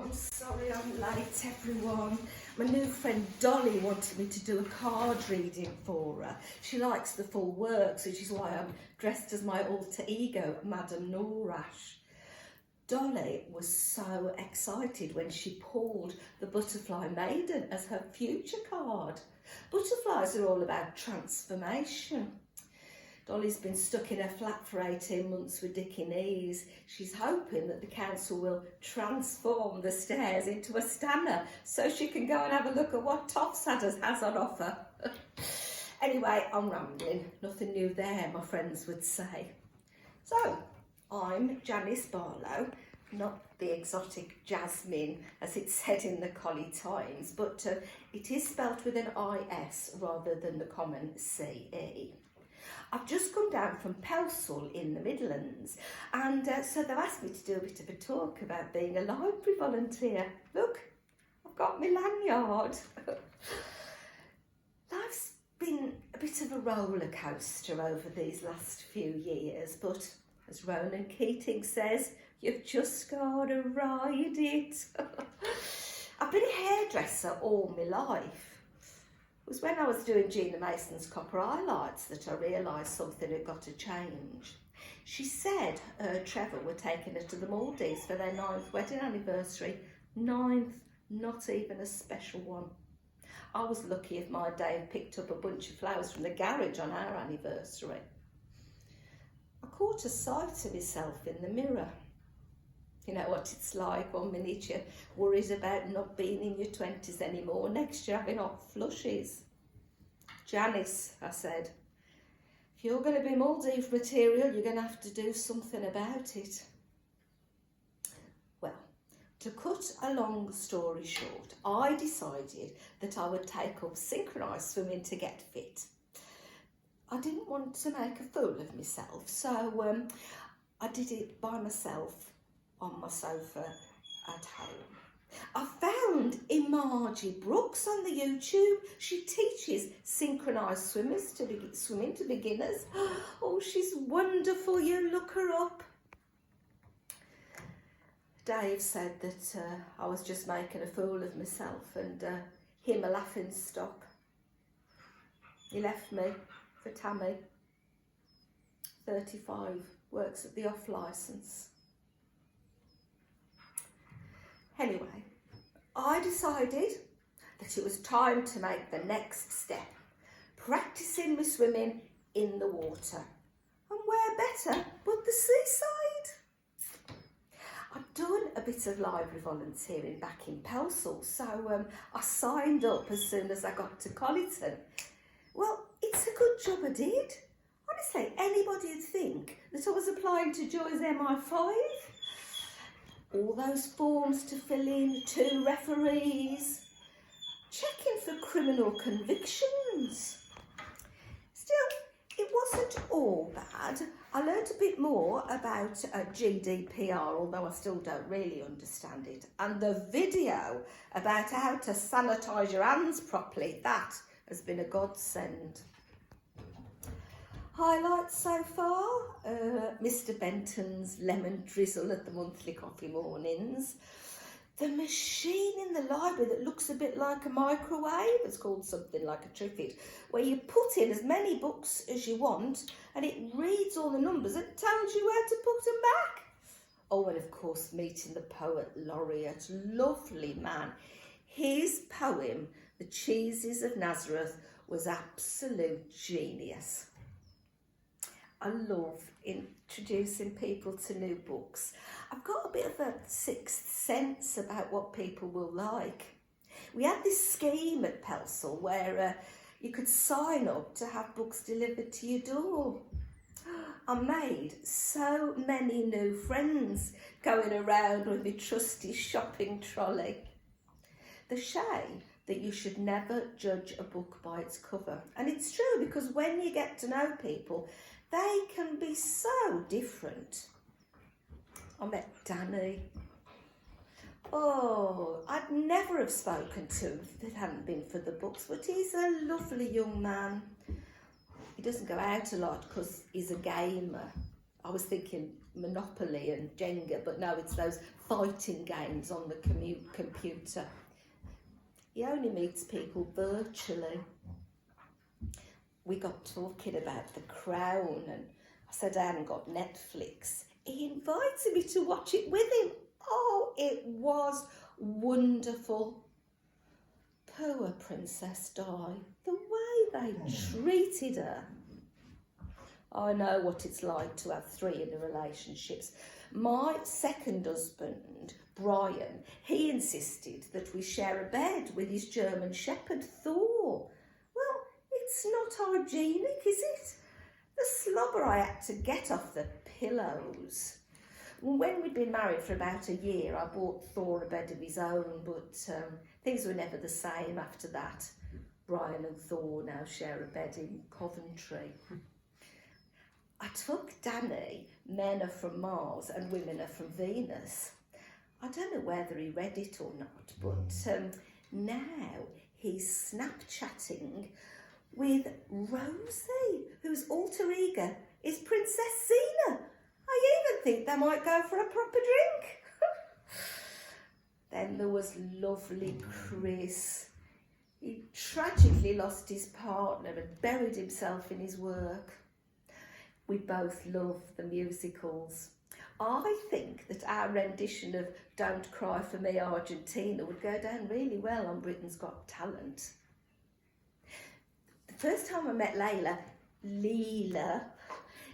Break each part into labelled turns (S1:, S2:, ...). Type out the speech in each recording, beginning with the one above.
S1: I'm sorry I'm late, everyone. My new friend Dolly wanted me to do a card reading for her. She likes the full works, which is why I'm dressed as my alter ego, Madame Norash. Dolly was so excited when she pulled the Butterfly Maiden as her future card. Butterflies are all about transformation. Dolly's been stuck in her flat for 18 months with dicky knees. She's hoping that the council will transform the stairs into a stanner so she can go and have a look at what Topsadders has on offer. Anyway, I'm rambling. Nothing new there, my friends would say. So, I'm Janis Barlow, not the exotic Jasmine as it's said in the Collie Times, but it is spelt with an IS rather than the common CE. I've just come down from Pelsall in the Midlands, and so they've asked me to do a bit of a talk about being a library volunteer. Look, I've got my lanyard. Life's been a bit of a roller coaster over these last few years, but as Ronan Keating says, you've just got to ride it. I've been a hairdresser all my life. It was when I was doing Gina Mason's copper highlights that I realised something had got to change. She said Trevor were taking her to the Maldives for their 9th wedding anniversary. 9th, not even a special one. I was lucky if my Dave picked up a bunch of flowers from the garage on our anniversary. I caught a sight of myself in the mirror. You know what it's like, 1 minute you're worried about not being in your 20s anymore, next you're having hot flushes. Janis, I said, if you're going to be Maldives material, you're going to have to do something about it. Well, to cut a long story short, I decided that I would take up synchronised swimming to get fit. I didn't want to make a fool of myself, so I did it by myself on my sofa at home. I found Imaji Brooks on the YouTube. She teaches synchronised swimming to beginners. Oh, she's wonderful. You look her up. Dave said that I was just making a fool of myself and him a laughing stock. He left me for Tammy, 35, works at the off licence. Anyway, I decided that it was time to make the next step, practising my swimming in the water. And where better but the seaside? I'd done a bit of library volunteering back in Pelsall, so I signed up as soon as I got to Collyton. Well, it's a good job I did. Honestly, anybody'd think that I was applying to Joy's MI5. All those forms to fill in, 2 referees, checking for criminal convictions. Still, it wasn't all bad. I learned a bit more about GDPR, although I still don't really understand it. And the video about how to sanitise your hands properly, that has been a godsend. Highlights so far, Mr. Benton's lemon drizzle at the monthly coffee mornings. The machine in the library that looks a bit like a microwave, it's called something like a Triffid, where you put in as many books as you want and it reads all the numbers and tells you where to put them back. Oh, and of course meeting the poet laureate, lovely man. His poem, The Cheeses of Nazareth, was absolute genius. I love introducing people to new books. I've got a bit of a sixth sense about what people will like. We had this scheme at Pelsall where you could sign up to have books delivered to your door. I made so many new friends going around with my trusty shopping trolley. The shame that you should never judge a book by its cover. And it's true, because when you get to know people, they can be so different. I met Danny. Oh, I'd never have spoken to him if it hadn't been for the books, but he's a lovely young man. He doesn't go out a lot because he's a gamer. I was thinking Monopoly and Jenga, but no, it's those fighting games on the computer. He only meets people virtually. We got talking about The Crown, and I said I hadn't got Netflix. He invited me to watch it with him. Oh, it was wonderful. Poor Princess Di, the way they treated her. I know what it's like to have 3 in a relationship. My second husband, Brian, he insisted that we share a bed with his German Shepherd, Thor. Well, it's not hygienic, is it? The slobber I had to get off the pillows. When we'd been married for about a year, I bought Thor a bed of his own, but things were never the same after that. Brian and Thor now share a bed in Coventry. I took Danny, men are from Mars and women are from Venus. I don't know whether he read it or not, but now he's Snapchatting with Rosie, whose alter ego is Princess Xena. I even think they might go for a proper drink. Then there was lovely Chris. He tragically lost his partner and buried himself in his work. We both love the musicals. I think that our rendition of Don't Cry For Me, Argentina would go down really well on Britain's Got Talent. The first time I met Leela,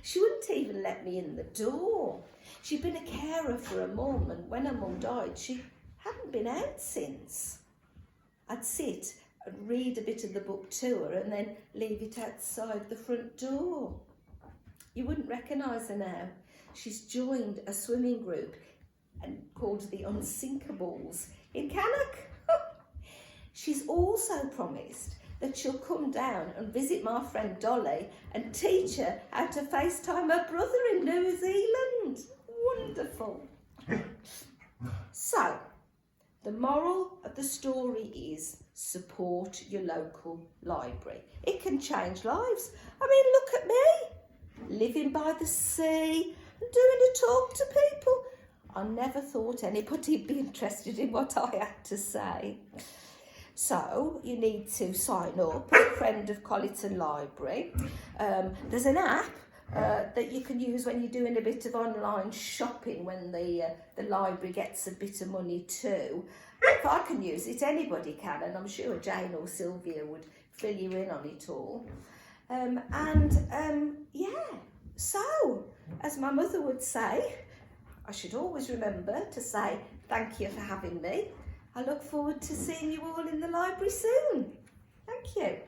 S1: she wouldn't even let me in the door. She'd been a carer for her mum, and when her mum died, she hadn't been out since. I'd sit and read a bit of the book to her and then leave it outside the front door. You wouldn't recognise her now. She's joined a swimming group called the Unsinkables in Cannock. She's also promised that she'll come down and visit my friend Dolly and teach her how to FaceTime her brother in New Zealand. Wonderful. So, the moral of the story is support your local library. It can change lives. I mean, look at me. Living by the sea and doing a talk to people. I never thought anybody'd be interested in what I had to say. So you need to sign up, be a friend of Colleton Library. There's an app that you can use when you're doing a bit of online shopping, when the library gets a bit of money too. If I can use it, anybody can, and I'm sure Jane or Sylvia would fill you in on it all. Yeah, so, as my mother would say, I should always remember to say thank you for having me. I look forward to seeing you all in the library soon. Thank you.